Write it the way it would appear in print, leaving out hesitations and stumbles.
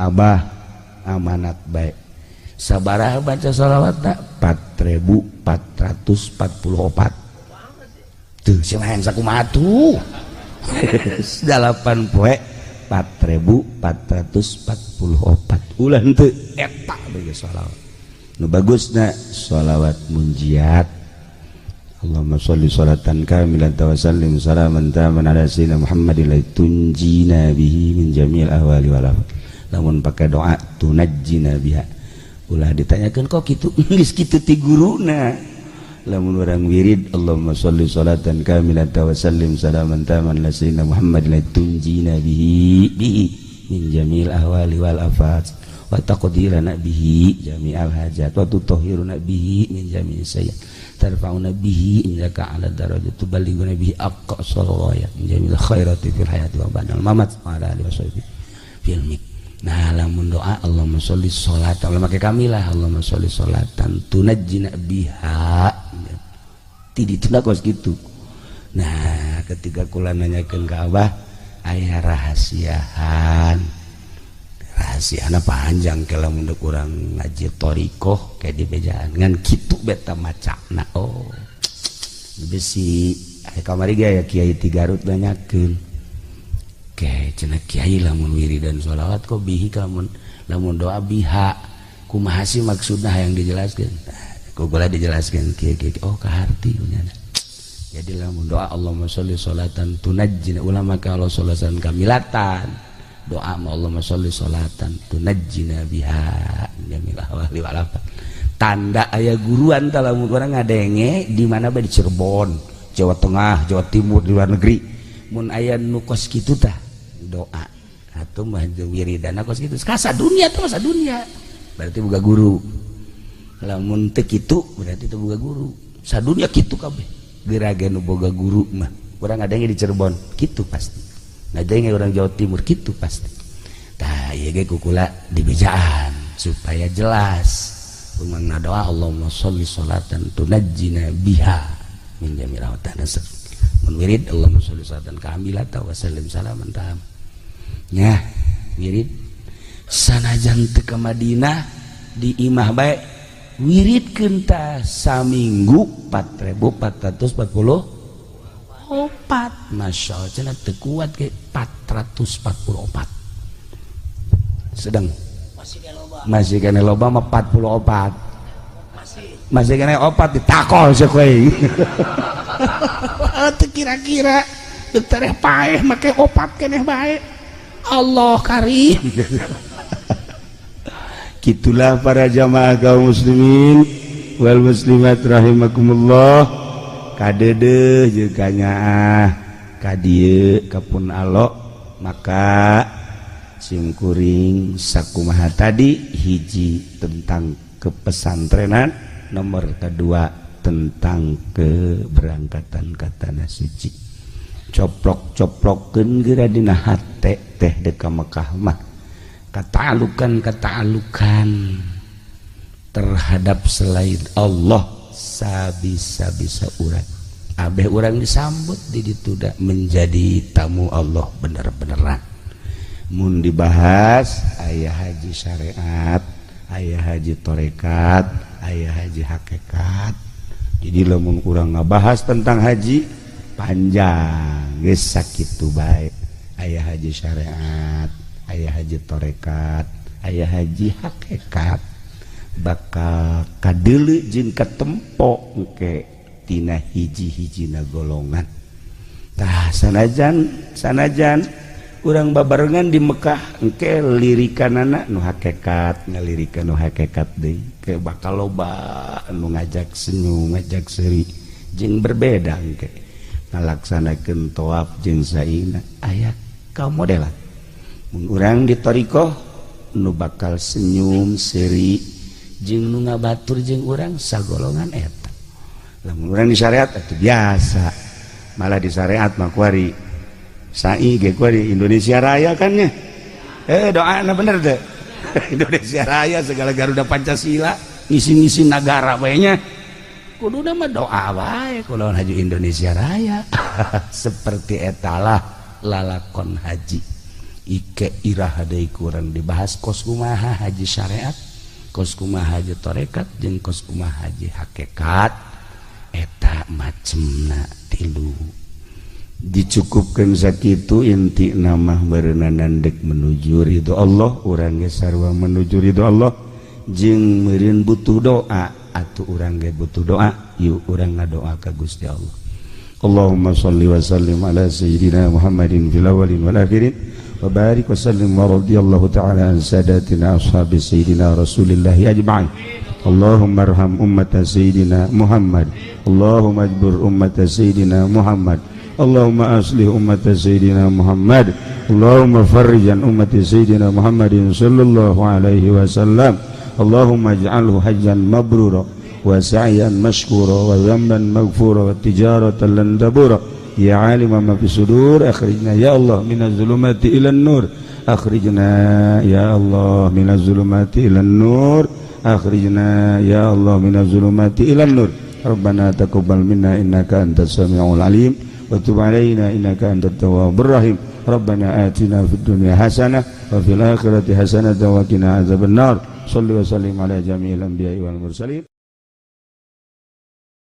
Abah amanat baik sabaraha baca shalawatna 4444 tuh silahan sakumaha tuh 8 poe 4444 ulah henteu eta bagi shalawat nu bagusna shalawat munjiat Allahumma sholli sholatan kamilatan wa sallim salaman taman ala sayyidina Muhammadin la tunjina bihi min jami'il ahwali wal afat lamun pakai doa tunajjina biha ulah ditanyakeun kok kitu geus kitu ti guruna lamun urang wirid Allahumma sholli sholatan kamilatan wa sallim salaman taman ala sayyidina Muhammadin la tunjina bihi min jami'il ahwali wal afat wa taqdirana bihi jami'al hajat wa tutahhiruna bihi min jami'is sayyi'at tarfa'una bihi innaka 'ala darajati tuballighuna bihi aqsal ghayat min jami'il khairati fil hayati wa ba'dal mamat wa ala alihi washabihi fil mik. Nah lamun doa Allahumma sholli sholatan Allah make kamilah Allahumma sholli sholatan tunajjina biha ti ditunda kos kitu. Nah ketika kula nanyakeun ka Abah aya rahasiaan rahasiana panjang kalau mundur kurang ngaji torikoh kayak di bejaan ngan kitu beta macana oh besi kamari gaya kiai ti Garut banyakeun kayak cenah kiai lamun wiridan sholawat kok bihi lamun doa biha kumaha sih maksudna yang dijelaskeun kok gula dijelaskeun kiai oh kaharti punyana jadi lamun doa Allahumma sholli sholatan tunajjina ulama kalau sholatan kamilatan doa Allahumma sholli sholatan tunajjina biha jamil ahwali wal afat tanda aya guruan tah lamun urang ngadenge di mana bae di Cirebon Jawa Tengah Jawa Timur di luar negeri mun aya nu kos kitu tah doa atuh mah wiridana kos kitu kasa dunia teh masa dunia berarti boga guru lamun teu kitu berarti teu boga guru sadunya kitu kabeh gerage nu boga guru mah urang ngadenge di Cirebon kitu pasti ngadenge orang Jawa Timur gitu pasti. Tah ieu ge kukula dibejaan supaya jelas. Umangna doa Allahumma sholli sholatan tunajjina biha min jami'il awtan nasr. Mun wirid Allahumma sholli sholatan kamilatan wa sallim salaman tam. Nya wirid sanajan teu ka Madinah di imah bae wiridkeun tah saminggu 4444 Masya Allah cenah teu kuat ke 444 sedang masih kena loba mah 44 masih kena opat ditakol sih kowe teu kira-kira teu tereh paeh make opat keneh bae Allah karim gitulah para jamaah kaum muslimin wal muslimat rahimakumullah kadede juga nyaah kadieu kapun alok maka simkuring sakumaha tadi hiji tentang kepesantrenan nomor kedua tentang keberangkatan ka tanah suci coplok-coplokkeun geura dina hate teh deka Mekah mah kata'alukan terhadap selain Allah sabisa-bisa urang abeh urang disambut di ditu menjadi tamu Allah bener-beneran mun dibahas aya haji syariat aya haji torekat aya haji hakikat jadi lamun urang ngabahas tentang haji panjang geus sakitu bae aya haji syariat aya haji torekat aya haji hakikat bakal kadeuleu jeung katempo engke tina hiji-hijina golongan. Tah sanajan urang babarengan di Mekah engke lirikanana nu hakikat ngalirikan nu hakikat deui ke bakal loba anu ngajak senyum ngajak seuri jeung berbeda engke ngalaksanakeun tawaf jeung saina aya kaum modelan mun urang di thariqah nu bakal senyum seuri jeung nu ngabatur jeung urang sagolongan eta lamun urang di syariat atuh biasa malah di syariat mah kuari sai ge kuari Indonesia Raya kan nya doana bener teh Indonesia Raya segala Garuda Pancasila ngisi-ngisi negara bae nya kuduna mah doa bae kunaon haji Indonesia Raya seperti etalah lalakon haji Ike irah hadai kurang dibahas kos kumaha haji syariat, kos kumaha haji tarekat, jeung kos kumaha haji hakikat. Eta macemna tilu. Dicukupkeun sakitu inti nama berenana dek menuju ridho Allah, urang ge sarua menuju ridho Allah, jeung meureun butuh doa atuh urang ge butuh doa, yuk urang ngadoa ka Gusti Allah. Allahumma shalli wa sallim ala sayyidina Muhammadin fil awwalin wal akhirin wa barik wa sallim wa radiyallahu ta'ala an sadatina ashabi sayyidina Rasulillah ajma'in. Allahumma arham ummata sayyidina Muhammad, Allahumma ajbur ummata sayyidina Muhammad, Allahumma aslih ummata sayyidina Muhammad, Allahumma farrijan ummati sayyidina Muhammadin sallallahu alaihi wasallam. Allahumma ij'alhu hajjan mabrura wa sa'yan mashkura wa dhanban maghfura wa tijaratan lan tabura. Ya alima ma fi sudur, akhrijna ya Allah minaz zulumati ilan nur, akhrijna ya Allah minaz zulumati ilan nur, akhrijna ya Allah minaz zulumati ilan nur. Rabbana taqabbal minna innaka antas samiul alim wa tub alaina innaka antat tawwabur rahim. Rabbana atina fid dunya hasanah wa fil akhirati hasanah wa qina adzabannar. Shalli wa sallim ala jami'il anbiya'i wal mursalin.